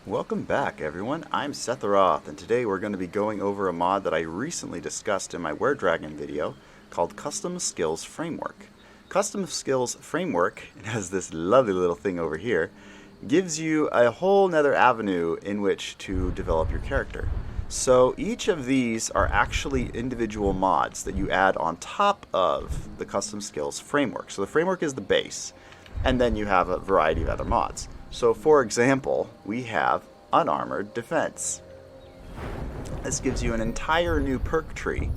Welcome back, everyone. I'm Setharoth, and today we're going to be going over a mod that I recently discussed in my Were Dragon video called Custom Skills Framework. Custom Skills Framework, it has this lovely little thing over here, gives you a whole nother avenue in which to develop your character. So each of these are actually individual mods that you add on top of the Custom Skills Framework. So the framework is the base, and then you have a variety of other mods. So for example, we have Unarmored Defense. This gives you an entire new perk tree.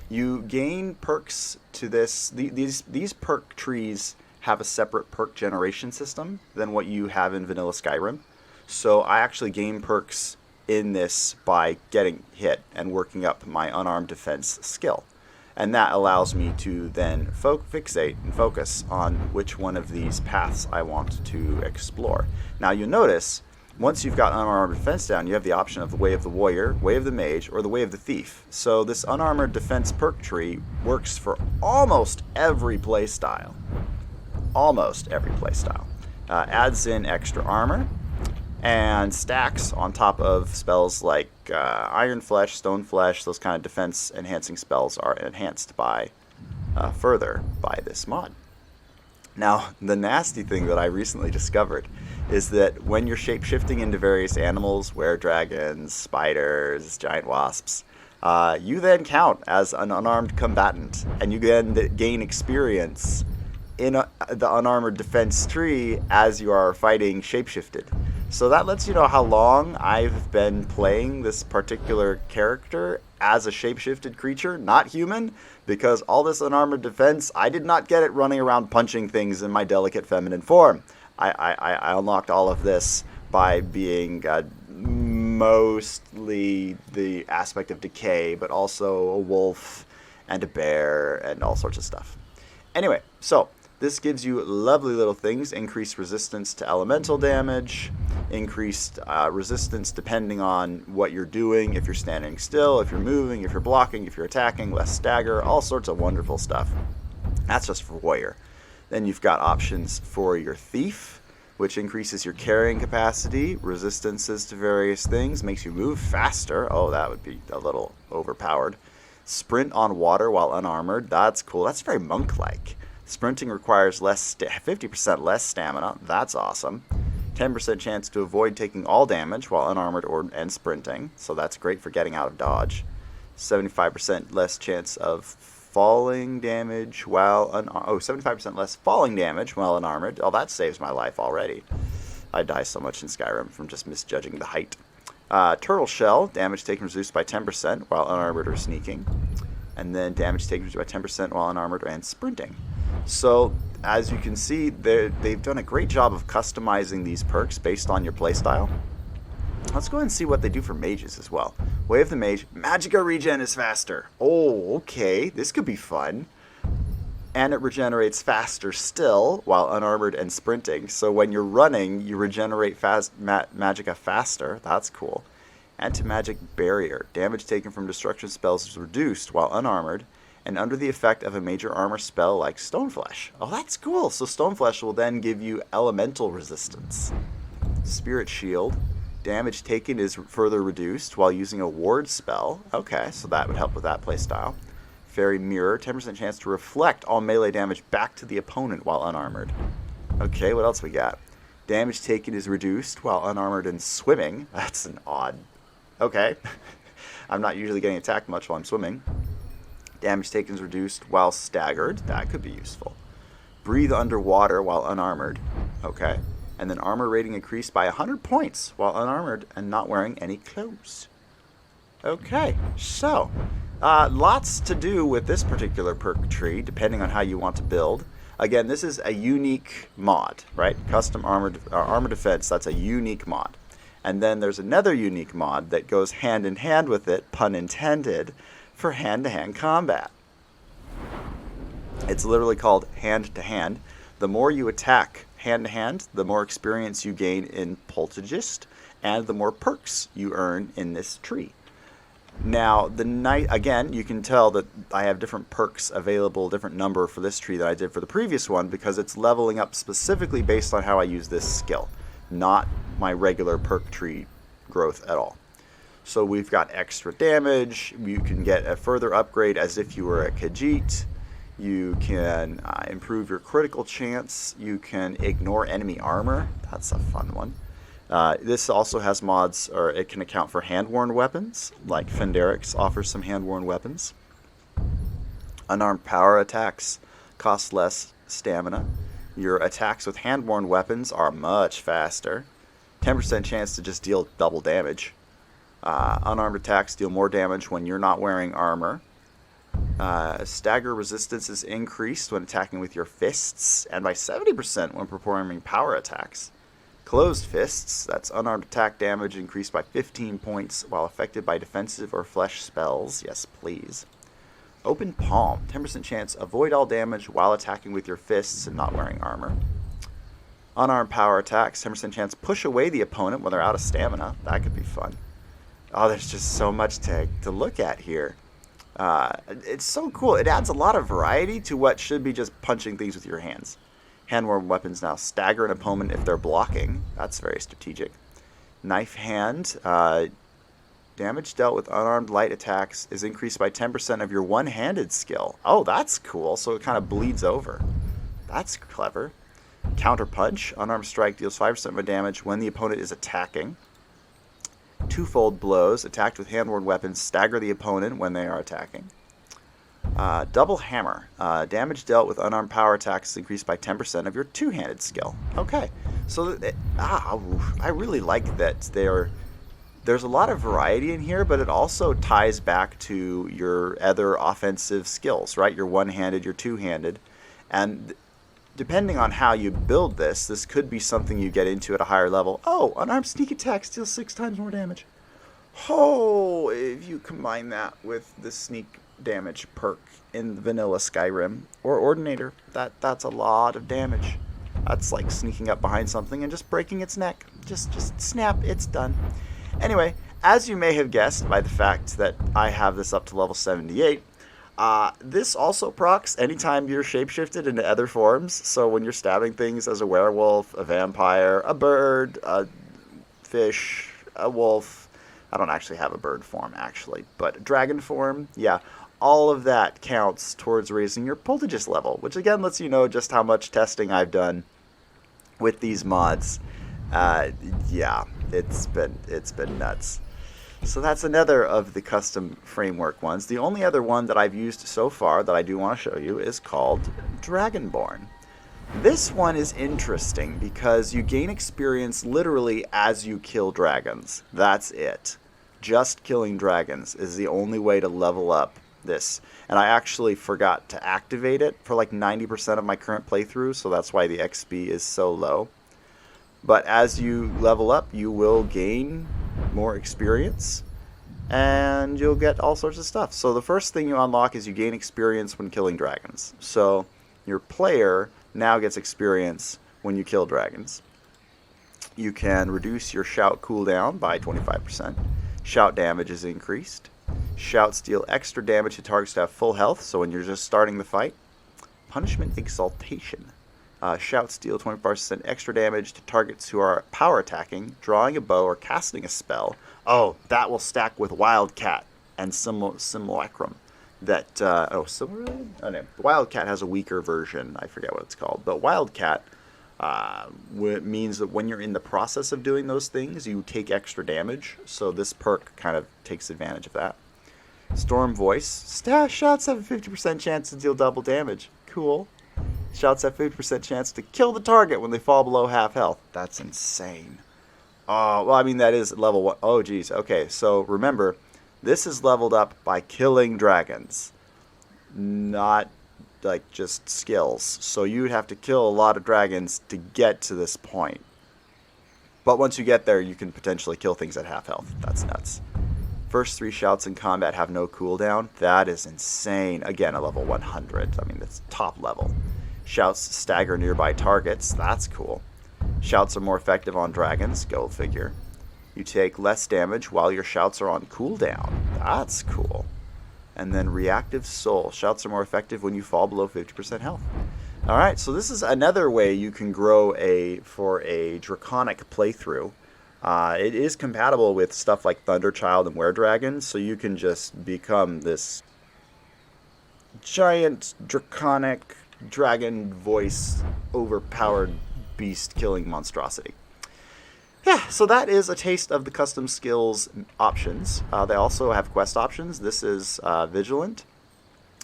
You gain perks to this. These perk trees have a separate perk generation system than what you have in vanilla Skyrim. So I actually gain perks in this by getting hit and working up my Unarmed Defense skill. And that allows me to then fixate and focus on which one of these paths I want to explore. Now you'll notice, once you've got Unarmored Defense down, you have the option of the Way of the Warrior, Way of the Mage, or the Way of the Thief. So this Unarmored Defense perk tree works for almost every playstyle. Almost every playstyle. Adds in extra armor, and stacks on top of spells like Iron Flesh, Stone Flesh. Those kind of defense enhancing spells are enhanced by further by this mod. Now, the nasty thing that I recently discovered is that when you're shape-shifting into various animals, were-dragons, spiders, giant wasps, you then count as an unarmed combatant, and you then gain experience in the Unarmored Defense tree as you are fighting shapeshifted. So that lets you know how long I've been playing this particular character as a shapeshifted creature, not human, because all this Unarmored Defense, I did not get it running around punching things in my delicate feminine form. I unlocked all of this by being mostly the aspect of decay, but also a wolf and a bear and all sorts of stuff. Anyway, so this gives you lovely little things: increased resistance to elemental damage, increased resistance depending on what you're doing, if you're standing still, if you're moving, if you're blocking, if you're attacking, less stagger, all sorts of wonderful stuff. That's just for warrior. Then you've got options for your thief, which increases your carrying capacity, resistances to various things, makes you move faster. Oh, that would be a little overpowered. Sprint on water while unarmored. That's cool. That's very monk-like. Sprinting requires 50% less stamina. That's awesome. 10% chance to avoid taking all damage while unarmored and sprinting. So that's great for getting out of dodge. 75% less chance of falling damage while 75% less falling damage while unarmored. Oh, that saves my life already. I die so much in Skyrim from just misjudging the height. Turtle shell, damage taken reduced by 10% while unarmored or sneaking. And then damage taken reduced by 10% while unarmored and sprinting. So, as you can see, they've done a great job of customizing these perks based on your playstyle. Let's go ahead and see what they do for mages as well. Way of the Mage, Magicka regen is faster. Oh, okay, this could be fun. And it regenerates faster still while unarmored and sprinting. So when you're running, you regenerate Magicka faster. That's cool. Anti-magic barrier, damage taken from destruction spells is reduced while unarmored and under the effect of a major armor spell like Stoneflesh. Oh, that's cool. So Stoneflesh will then give you elemental resistance. Spirit Shield. Damage taken is further reduced while using a ward spell. Okay, so that would help with that playstyle. Fairy Mirror. 10% chance to reflect all melee damage back to the opponent while unarmored. Okay, what else we got? Damage taken is reduced while unarmored and swimming. That's an odd... Okay. I'm not usually getting attacked much while I'm swimming. Damage taken is reduced while staggered. That could be useful. Breathe underwater while unarmored. Okay. And then armor rating increased by 100 points while unarmored and not wearing any clothes. Okay. So, lots to do with this particular perk tree, depending on how you want to build. Again, this is a unique mod, right? Custom Armor Defense, that's a unique mod. And then there's another unique mod that goes hand in hand with it, pun intended, for hand-to-hand combat. It's literally called hand-to-hand. The more you attack hand-to-hand, the more experience you gain in Pugilist, and the more perks you earn in this tree. Now, again, you can tell that I have different perks available, different number for this tree than I did for the previous one, because it's leveling up specifically based on how I use this skill, not my regular perk tree growth at all. So we've got extra damage. You can get a further upgrade as if you were a Khajiit. You can improve your critical chance. You can ignore enemy armor. That's a fun one. This also has mods, or it can account for hand-worn weapons, like Fenderix offers some hand-worn weapons. Unarmed power attacks cost less stamina. Your attacks with hand-worn weapons are much faster. 10% chance to just deal double damage. Unarmed attacks deal more damage when you're not wearing armor. Stagger resistance is increased when attacking with your fists, and by 70% when performing power attacks. Closed fists, that's unarmed attack damage increased by 15 points while affected by defensive or flesh spells. Yes, please. Open palm, 10% chance avoid all damage while attacking with your fists and not wearing armor. Unarmed power attacks, 10% chance push away the opponent when they're out of stamina. That could be fun. Oh, there's just so much to look at here. It's so cool. It adds a lot of variety to what should be just punching things with your hands. Hand-worn weapons now stagger an opponent if they're blocking. That's very strategic. Knife hand. Damage dealt with unarmed light attacks is increased by 10% of your one-handed skill. Oh, that's cool. So it kind of bleeds over. That's clever. Counter punch. Unarmed strike deals 5% of damage when the opponent is attacking. Twofold blows. Attacked with hand-worn weapons stagger the opponent when they are attacking. Double hammer. Damage dealt with unarmed power attacks is increased by 10% of your two-handed skill. Okay. So I really like that there's a lot of variety in here, but it also ties back to your other offensive skills, right? Your one-handed, your two-handed. And depending on how you build this could be something you get into at a higher level. Oh, unarmed sneak attack deals 6 times more damage. Oh, if you combine that with the sneak damage perk in vanilla Skyrim or Ordinator, that's a lot of damage. That's like sneaking up behind something and just breaking its neck. Just snap, it's done. Anyway, as you may have guessed by the fact that I have this up to level 78, this also procs anytime you're shapeshifted into other forms. So when you're stabbing things as a werewolf, a vampire, a bird, a fish, a wolf. I don't actually have a bird form, actually, but dragon form, yeah. All of that counts towards raising your Pugilist level, which again lets you know just how much testing I've done with these mods. Yeah, it's been nuts. So that's another of the custom framework ones. The only other one that I've used so far that I do want to show you is called Dragonborn. This one is interesting because you gain experience literally as you kill dragons. That's it. Just killing dragons is the only way to level up this. And I actually forgot to activate it for like 90% of my current playthrough, so that's why the XP is so low. But as you level up, you will gain more experience, and you'll get all sorts of stuff. So the first thing you unlock is you gain experience when killing dragons. So your player now gets experience when you kill dragons. You can reduce your shout cooldown by 25%. Shout damage is increased. Shouts deal extra damage to targets that have full health, so when you're just starting the fight. Punishment Exaltation. Shouts deal 25% extra damage to targets who are power attacking, drawing a bow, or casting a spell. Oh, that will stack with Wildcat and Simulacrum. Similarly? Oh, no. Wildcat has a weaker version. I forget what it's called. But Wildcat means that when you're in the process of doing those things, you take extra damage. So this perk kind of takes advantage of that. Storm Voice. Shouts have a 50% chance to deal double damage. Cool. Shouts have 50% chance to kill the target when they fall below half health. That's insane. Oh, well, I mean, that is level 1. Oh, geez. Okay, so remember, this is leveled up by killing dragons, not like just skills. So you would have to kill a lot of dragons to get to this point. But once you get there, you can potentially kill things at half health. That's nuts. First 3 shouts in combat have no cooldown. That is insane. Again, a level 100. I mean, that's top level. Shouts stagger nearby targets. That's cool. Shouts are more effective on dragons. Go figure. You take less damage while your shouts are on cooldown. That's cool. And then Reactive Soul. Shouts are more effective when you fall below 50% health. Alright, so this is another way you can grow for a draconic playthrough. It is compatible with stuff like Thunderchild and Weredragon, so you can just become this giant, draconic, dragon voice, overpowered beast-killing monstrosity. Yeah, so that is a taste of the custom skills options. They also have quest options. This is Vigilant,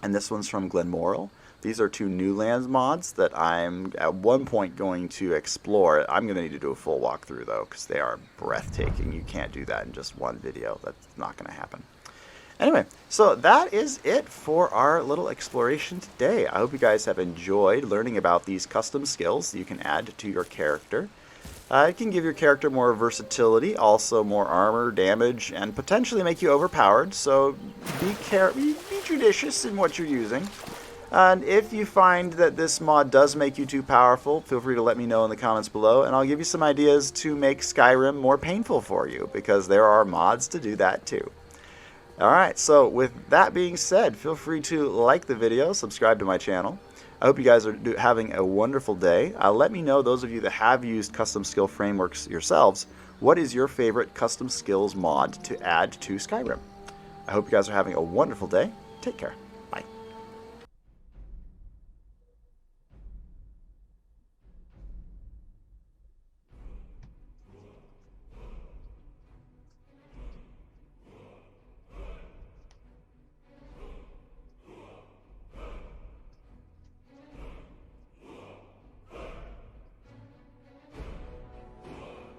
and this one's from Glenmoral. These are two new lands mods that I'm at one point going to explore. I'm going to need to do a full walkthrough, though, because they are breathtaking. You can't do that in just one video. That's not going to happen. Anyway, so that is it for our little exploration today. I hope you guys have enjoyed learning about these custom skills that you can add to your character. It can give your character more versatility, also more armor, damage, and potentially make you overpowered, so be judicious in what you're using. And if you find that this mod does make you too powerful, feel free to let me know in the comments below, and I'll give you some ideas to make Skyrim more painful for you, because there are mods to do that too. Alright, so with that being said, feel free to like the video, subscribe to my channel. I hope you guys are having a wonderful day. Let me know, those of you that have used custom skill frameworks yourselves, what is your favorite custom skills mod to add to Skyrim? I hope you guys are having a wonderful day. Take care.